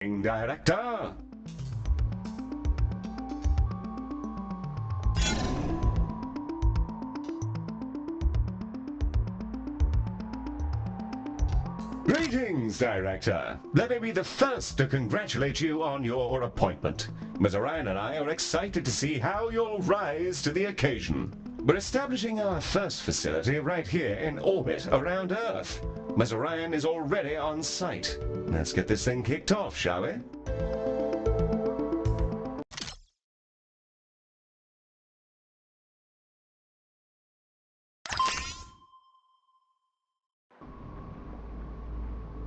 Director. Greetings, Director. Let me be the first to congratulate you on your appointment. Ms. Orion and I are excited to see how you'll rise to the occasion. We're establishing our first facility right here in orbit around Earth. Ms. Orion is already on site. Let's get this thing kicked off, shall we?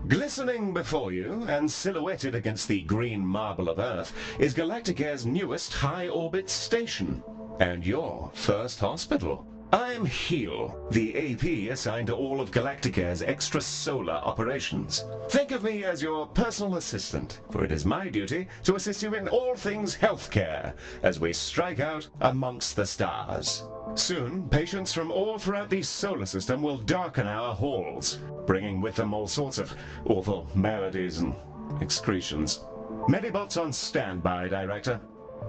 Glistening before you, and silhouetted against the green marble of Earth, is Galacticare's newest high-orbit station, and your first hospital. I'm Heel, the AP assigned to all of Galacticare's extrasolar operations. Think of me as your personal assistant, for it is my duty to assist you in all things healthcare, as we strike out amongst the stars. Soon, patients from all throughout the solar system will darken our halls, bringing with them all sorts of awful maladies and excretions. Medibots on standby, Director.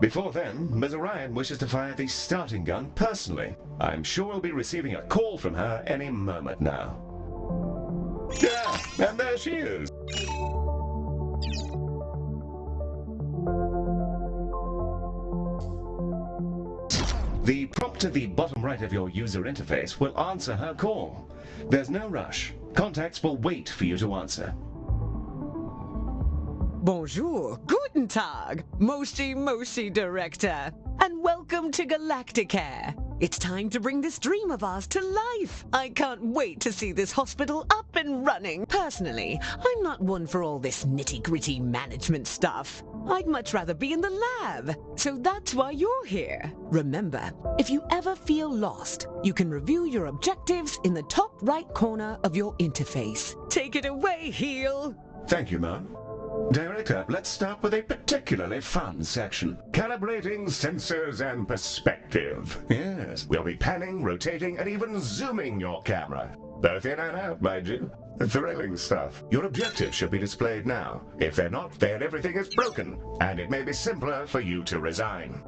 Before then, Ms. Orion wishes to fire the starting gun personally. I'm sure we'll be receiving a call from her any moment now. Yeah, and there she is. The prompt at the bottom right of your user interface will answer her call. There's no rush. Contacts will wait for you to answer. Bonjour, guten Tag, Moshi Director, and welcome to Galacticare. It's time to bring this dream of ours to life. I can't wait to see this hospital up and running. Personally, I'm not one for all this nitty-gritty management stuff. I'd much rather be in the lab, so that's why you're here. Remember, if you ever feel lost, you can review your objectives in the top right corner of your interface. Take it away, Heel. Thank you, ma'am. Director, let's start with a particularly fun section. Calibrating sensors and perspective. Yes, we'll be panning, rotating, and even zooming your camera. Both in and out, mind you. Thrilling stuff. Your objectives should be displayed now. If they're not, then everything is broken, and it may be simpler for you to resign.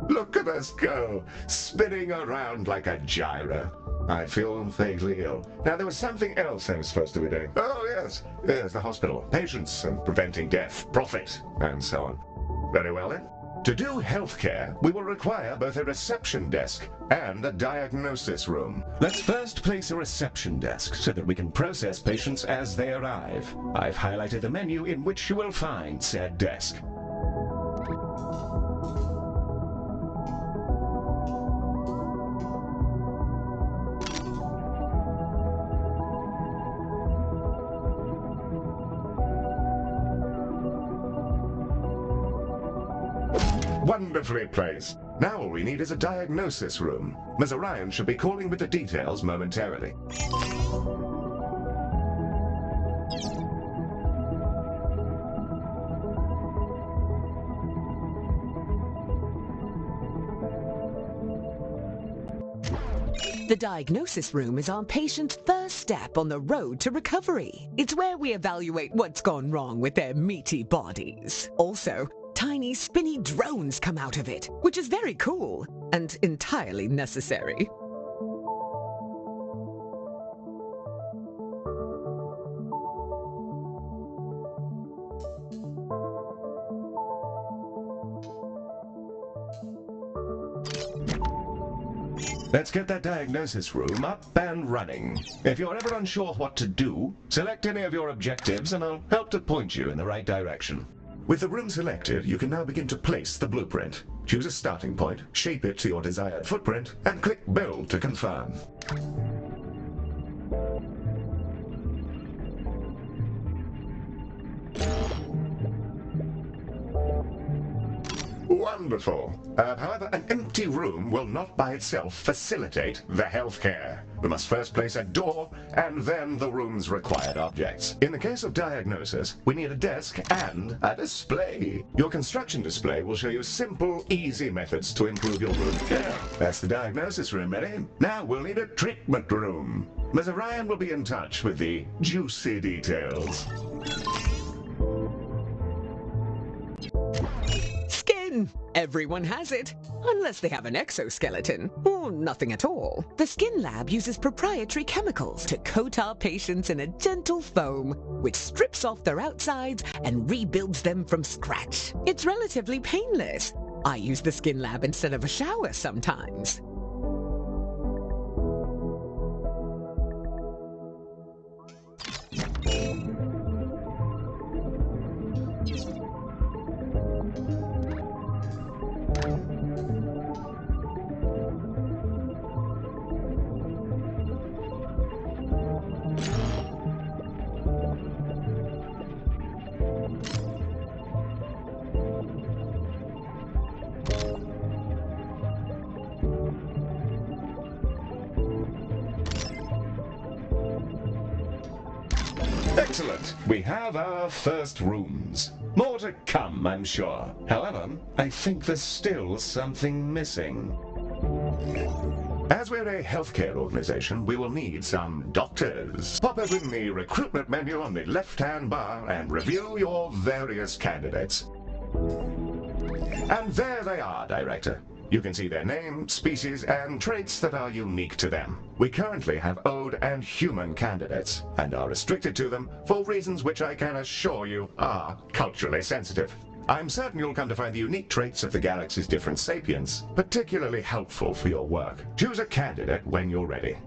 Look at us go, spinning around like a gyro. I feel vaguely ill. Now, there was something else I was supposed to be doing. Oh, yes, the hospital, patients, and preventing death, profit, and so on. Very well, then. To do healthcare, we will require both a reception desk and a diagnosis room. Let's first place a reception desk so that we can process patients as they arrive. I've highlighted the menu in which you will find said desk. Wonderfully placed. Now all we need is a diagnosis room. Ms. Orion should be calling with the details momentarily. The diagnosis room is our patient's first step on the road to recovery. It's where we evaluate what's gone wrong with their meaty bodies. Also, tiny spinny drones come out of it, which is very cool and entirely necessary. Let's get that diagnosis room up and running. If you're ever unsure what to do, select any of your objectives and I'll help to point you in the right direction. With the room selected, you can now begin to place the blueprint. Choose a starting point, shape it to your desired footprint, and click Build to confirm. Wonderful. However, an empty room will not by itself facilitate the healthcare. We must first place a door and then the room's required objects. In the case of diagnosis, we need a desk and a display. Your construction display will show you simple, easy methods to improve your room care. That's the diagnosis room, ready? Now we'll need a treatment room. Ms. Orion will be in touch with the juicy details. Skin! Everyone has it, unless they have an exoskeleton, or nothing at all. The Skin Lab uses proprietary chemicals to coat our patients in a gentle foam, which strips off their outsides and rebuilds them from scratch. It's relatively painless. I use the Skin Lab instead of a shower sometimes. Excellent. We have our first rooms. More to come, I'm sure. However, I think there's still something missing. As we're a healthcare organization, we will need some doctors. Pop open the recruitment menu on the left-hand bar and review your various candidates. And there they are, Director. You can see their name, species, and traits that are unique to them. We currently have ode and human candidates, and are restricted to them for reasons which I can assure you are culturally sensitive. I'm certain you'll come to find the unique traits of the galaxy's different sapiens particularly helpful for your work. Choose a candidate when you're ready.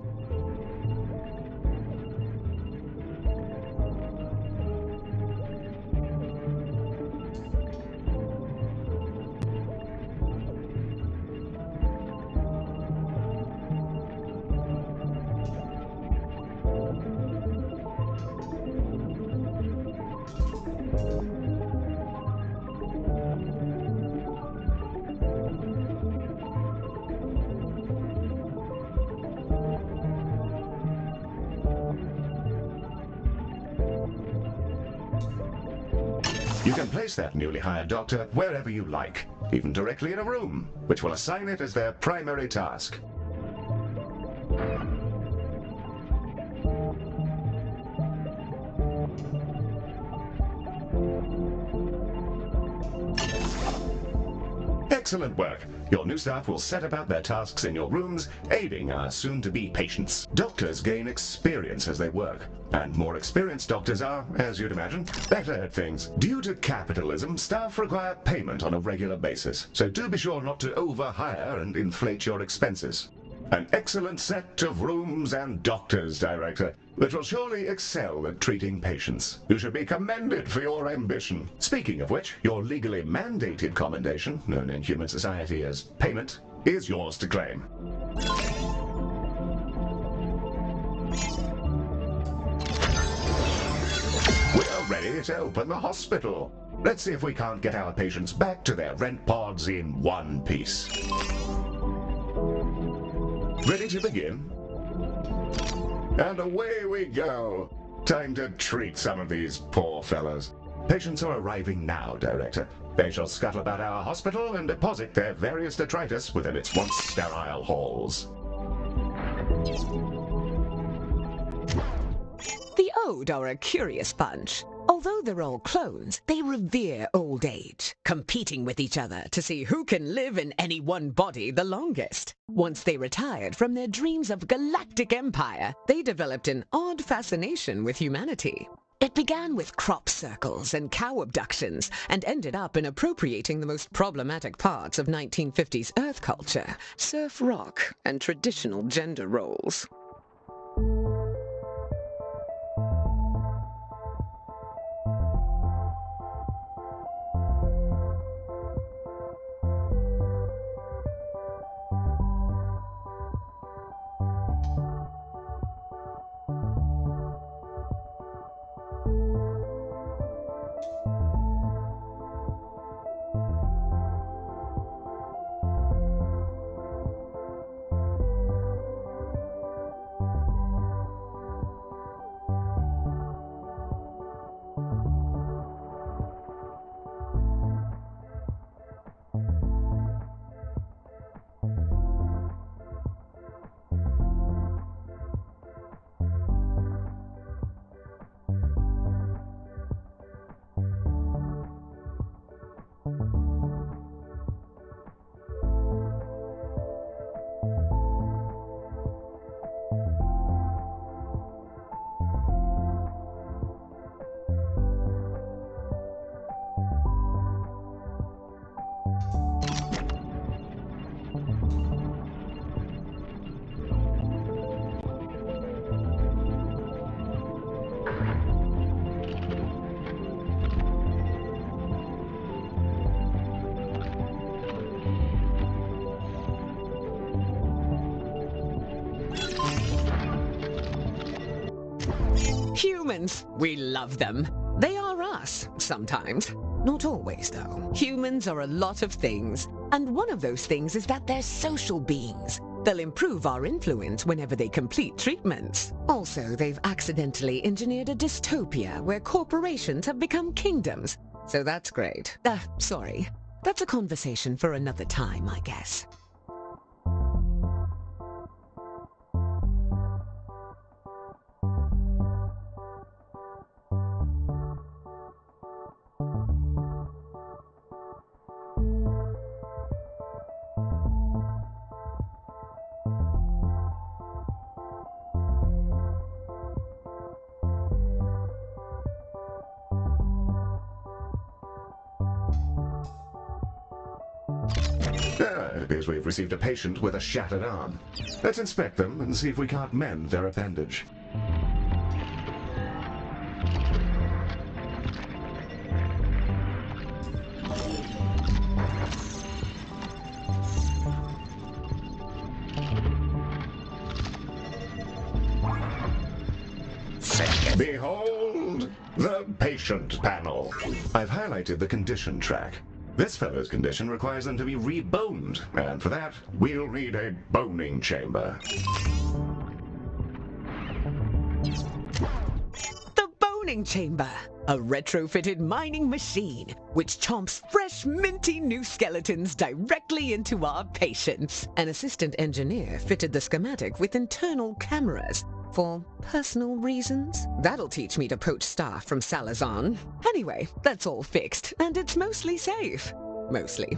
You can place that newly hired doctor wherever you like, even directly in a room, which will assign it as their primary task. Excellent work. Your new staff will set about their tasks in your rooms, aiding our soon-to-be patients. Doctors gain experience as they work, and more experienced doctors are, as you'd imagine, better at things. Due to capitalism, staff require payment on a regular basis, so do be sure not to overhire and inflate your expenses. An excellent set of rooms and doctors, Director, that will surely excel at treating patients. You should be commended for your ambition. Speaking of which, your legally mandated commendation, known in human society as payment, is yours to claim. We're ready to open the hospital. Let's see if we can't get our patients back to their rent pods in one piece. Ready to begin? And away we go. Time to treat some of these poor fellows. Patients are arriving now, Director. They shall scuttle about our hospital and deposit their various detritus within its once sterile halls. The Ode are a curious bunch. Although they're all clones, they revere old age, competing with each other to see who can live in any one body the longest. Once they retired from their dreams of galactic empire, they developed an odd fascination with humanity. It began with crop circles and cow abductions, and ended up in appropriating the most problematic parts of 1950s Earth culture, surf rock, and traditional gender roles. Humans, we love them. They are us, sometimes. Not always, though. Humans are a lot of things, and one of those things is that they're social beings. They'll improve our influence whenever they complete treatments. Also, they've accidentally engineered a dystopia where corporations have become kingdoms. So that's great. Sorry. That's a conversation for another time, I guess. It appears we've received a patient with a shattered arm. Let's inspect them and see if we can't mend their appendage. Behold the patient panel. I've highlighted the condition track. This fellow's condition requires them to be reboned, and for that, we'll need a boning chamber. The boning chamber, a retrofitted mining machine, which chomps fresh, minty new skeletons directly into our patients. An assistant engineer fitted the schematic with internal cameras. For personal reasons? That'll teach me to poach staff from Salazan. Anyway, that's all fixed, and it's mostly safe. Mostly.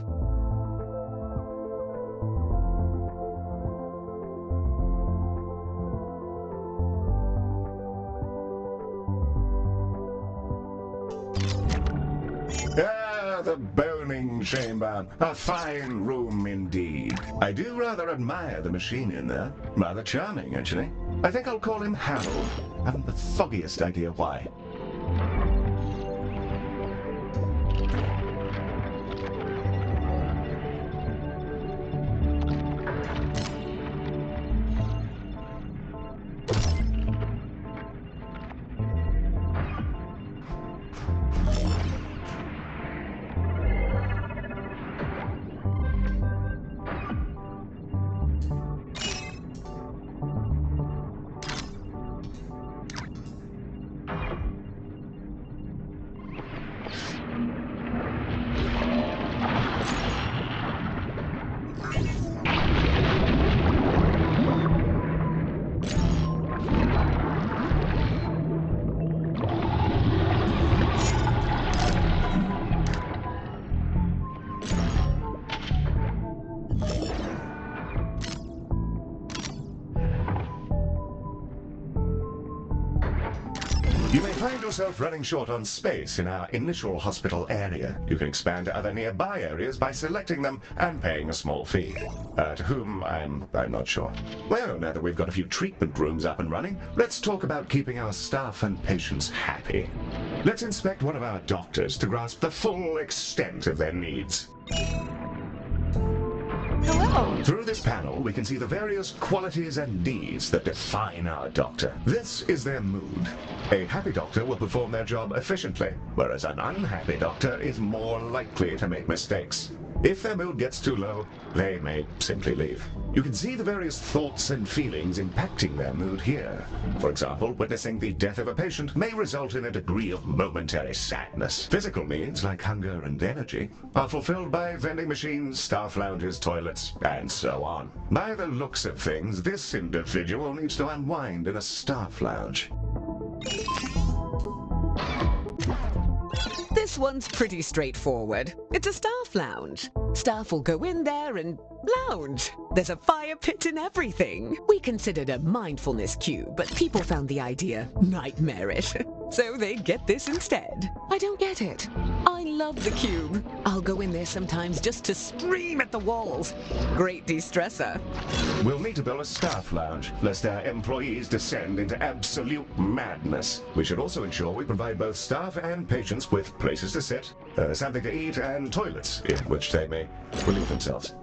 The boning chamber. A fine room indeed. I do rather admire the machine in there. Rather charming, actually. I think I'll call him Harold. Haven't the foggiest idea why. You may find yourself running short on space in our initial hospital area. You can expand to other nearby areas by selecting them and paying a small fee. To whom, I'm not sure. Well, now that we've got a few treatment rooms up and running, let's talk about keeping our staff and patients happy. Let's inspect one of our doctors to grasp the full extent of their needs. Hello. Through this panel, we can see the various qualities and needs that define our doctor. This is their mood. A happy doctor will perform their job efficiently, whereas an unhappy doctor is more likely to make mistakes. If their mood gets too low, they may simply leave. You can see the various thoughts and feelings impacting their mood here. For example, witnessing the death of a patient may result in a degree of momentary sadness. Physical needs, like hunger and energy, are fulfilled by vending machines, staff lounges, toilets, and so on. By the looks of things, this individual needs to unwind in a staff lounge. This one's pretty straightforward. It's a staff lounge. Staff will go in there and lounge. There's a fire pit and everything. We considered a mindfulness cube, but people found the idea nightmarish. So they get this instead. I don't get it. I love the cube. I'll go in there sometimes just to scream at the walls. Great de-stressor. We'll need to build a staff lounge, lest our employees descend into absolute madness. We should also ensure we provide both staff and patients with places to sit, something to eat, and toilets, in which they may relieve themselves.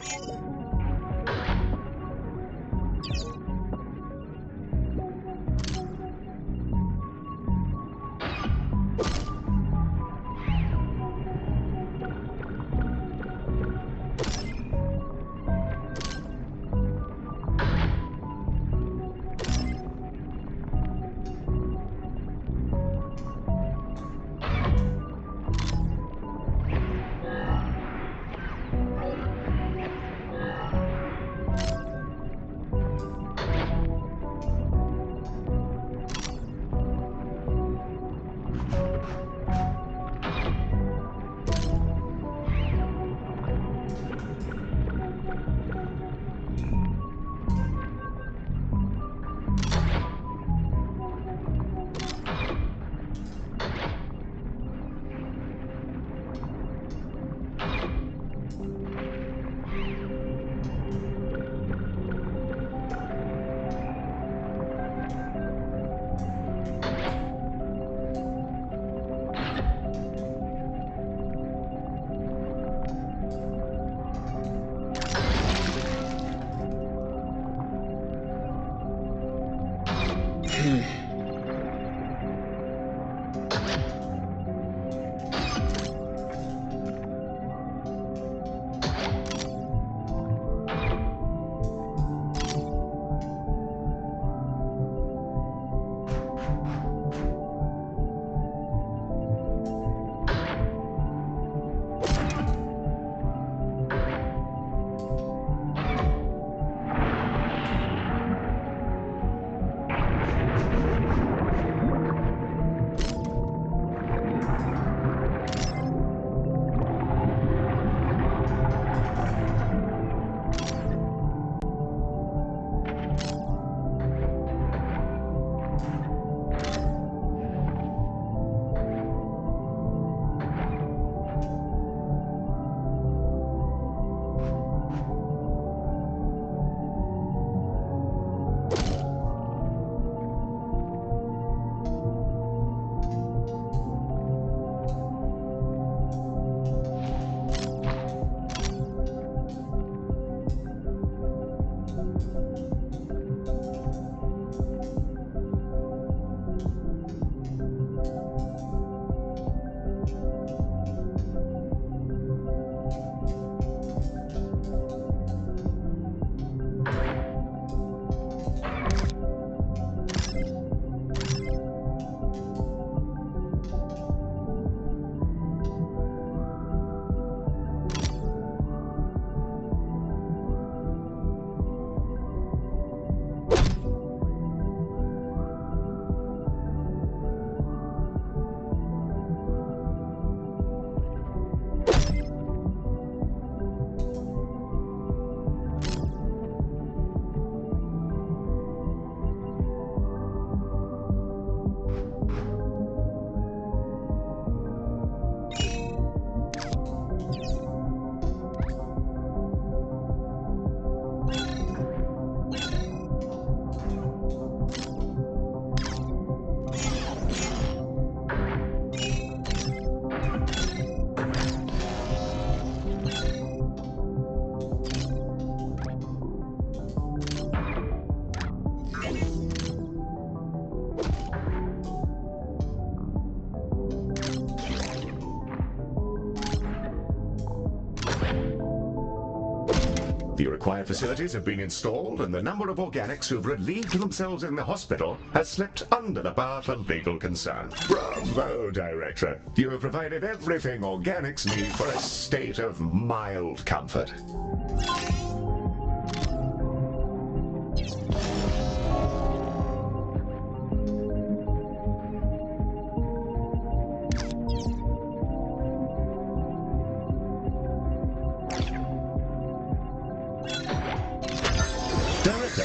The required facilities have been installed, and the number of organics who've relieved themselves in the hospital has slipped under the bar for legal concern. Bravo, Director! You have provided everything organics need for a state of mild comfort.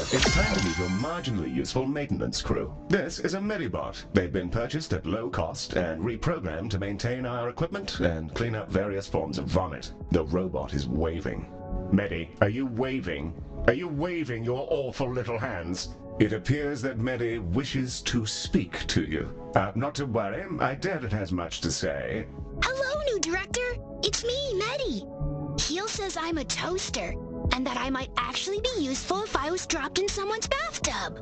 It's time to meet your marginally useful maintenance crew. This is a Medibot. They've been purchased at low cost and reprogrammed to maintain our equipment and clean up various forms of vomit. The robot is waving. Medi, are you waving? Are you waving your awful little hands? It appears that Medi wishes to speak to you. Not to worry, I doubt it has much to say. Hello, new director. It's me, Medi. Heel says I'm a toaster, and that I might actually be useful if I was dropped in someone's bathtub.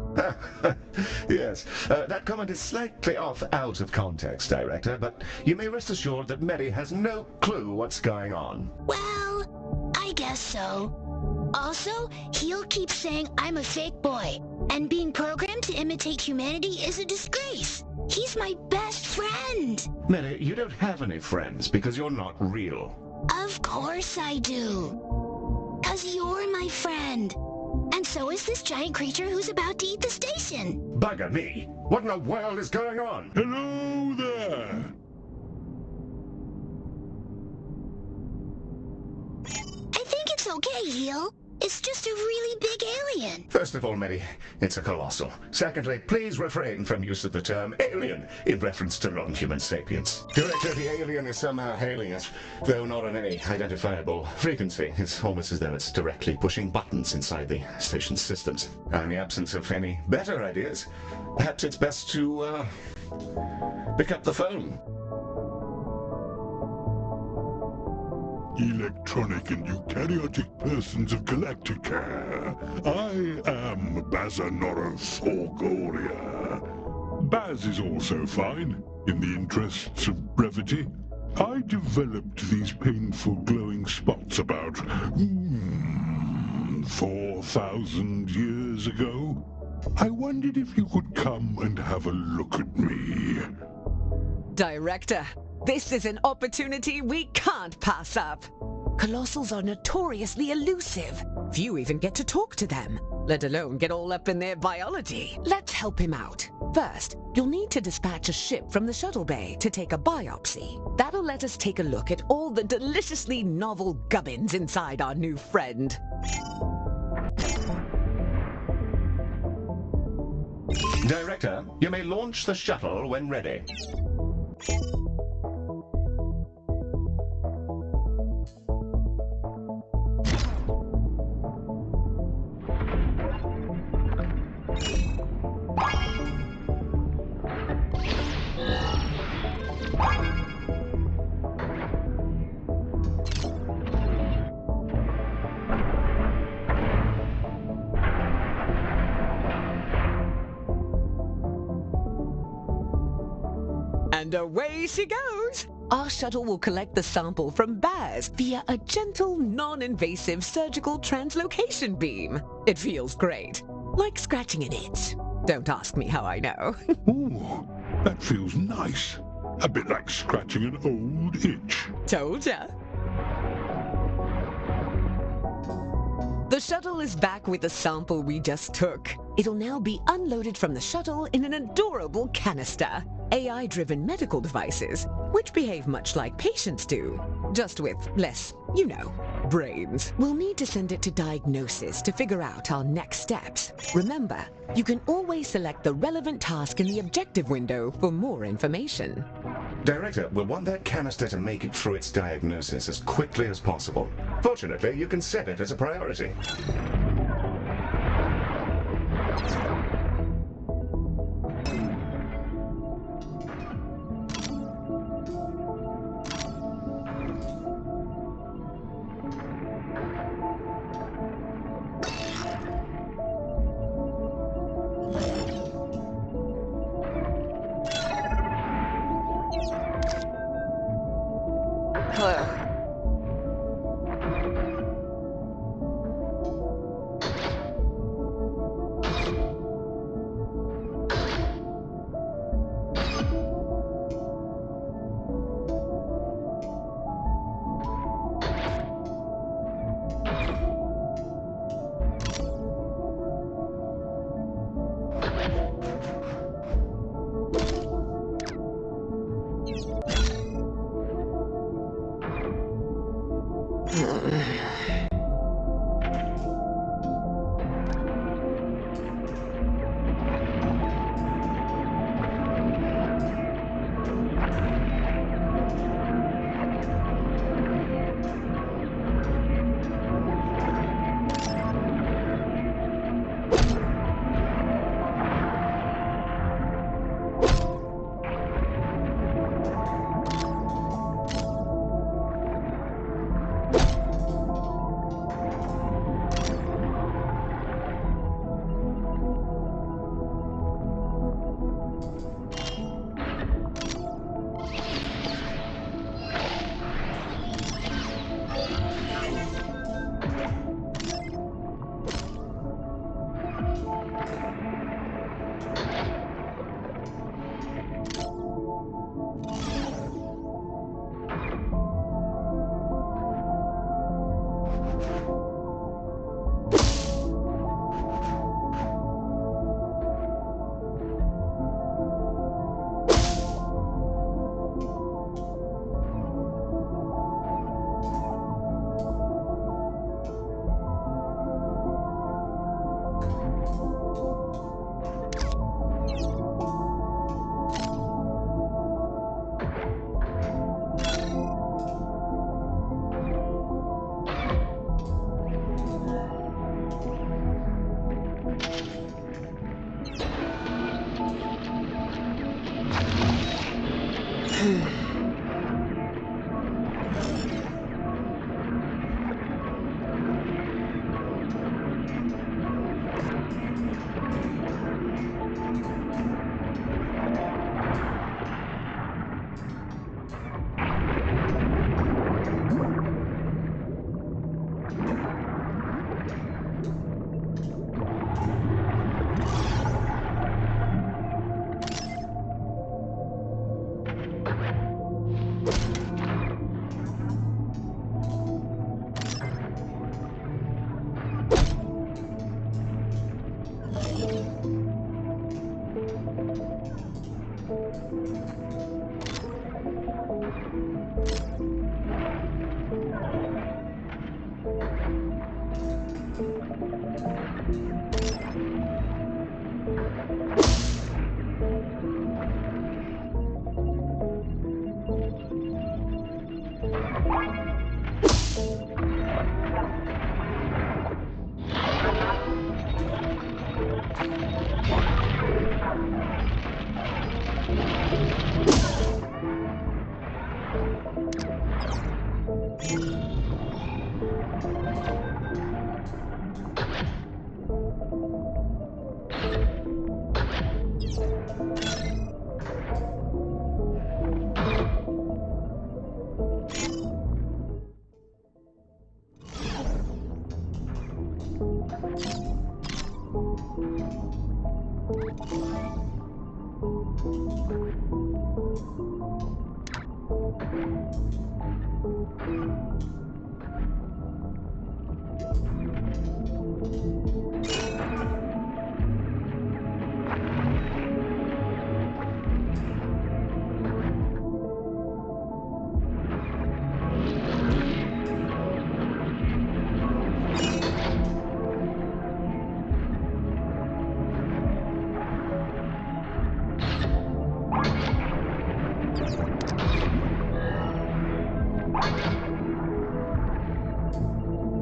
Yes, that comment is slightly out of context, Director, but you may rest assured that Medi has no clue what's going on. Well, I guess so. Also, Heel keeps saying I'm a fake boy, and being programmed to imitate humanity is a disgrace. He's my best friend. Medi, you don't have any friends because you're not real. Of course I do. 'Cause you're my friend. And so is this giant creature who's about to eat the station. Bugger me! What in the world is going on? Hello there! I think it's okay, Heel. It's just a really big alien. First of all, Medi, it's a colossal. Secondly, please refrain from use of the term alien in reference to non-human sapiens. Director, the alien is somehow hailing us, though not on any identifiable frequency. It's almost as though it's directly pushing buttons inside the station's systems. In the absence of any better ideas, perhaps it's best to, pick up the phone. electronic and eukaryotic persons of Galacticare. I am Bazanoroth Orgoria. Baz is also fine, in the interests of brevity. I developed these painful glowing spots about 4,000 years ago. I wondered if you could come and have a look at me. Director, this is an opportunity we can't pass up. Colossals are notoriously elusive. Few even get to talk to them, let alone get all up in their biology. Let's help him out. First, you'll need to dispatch a ship from the shuttle bay to take a biopsy. That'll let us take a look at all the deliciously novel gubbins inside our new friend. Director, you may launch the shuttle when ready. And away she goes! Our shuttle will collect the sample from Baz via a gentle, non-invasive surgical translocation beam. It feels great, like scratching an itch. Don't ask me how I know. Ooh, that feels nice. A bit like scratching an old itch. Told ya. The shuttle is back with the sample we just took. It'll now be unloaded from the shuttle in an adorable canister. AI-driven medical devices, which behave much like patients do, just with less, brains. We'll need to send it to diagnosis to figure out our next steps. Remember, you can always select the relevant task in the objective window for more information. Director, we'll want that canister to make it through its diagnosis as quickly as possible. Fortunately, you can set it as a priority. Hello.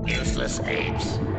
Useless apes.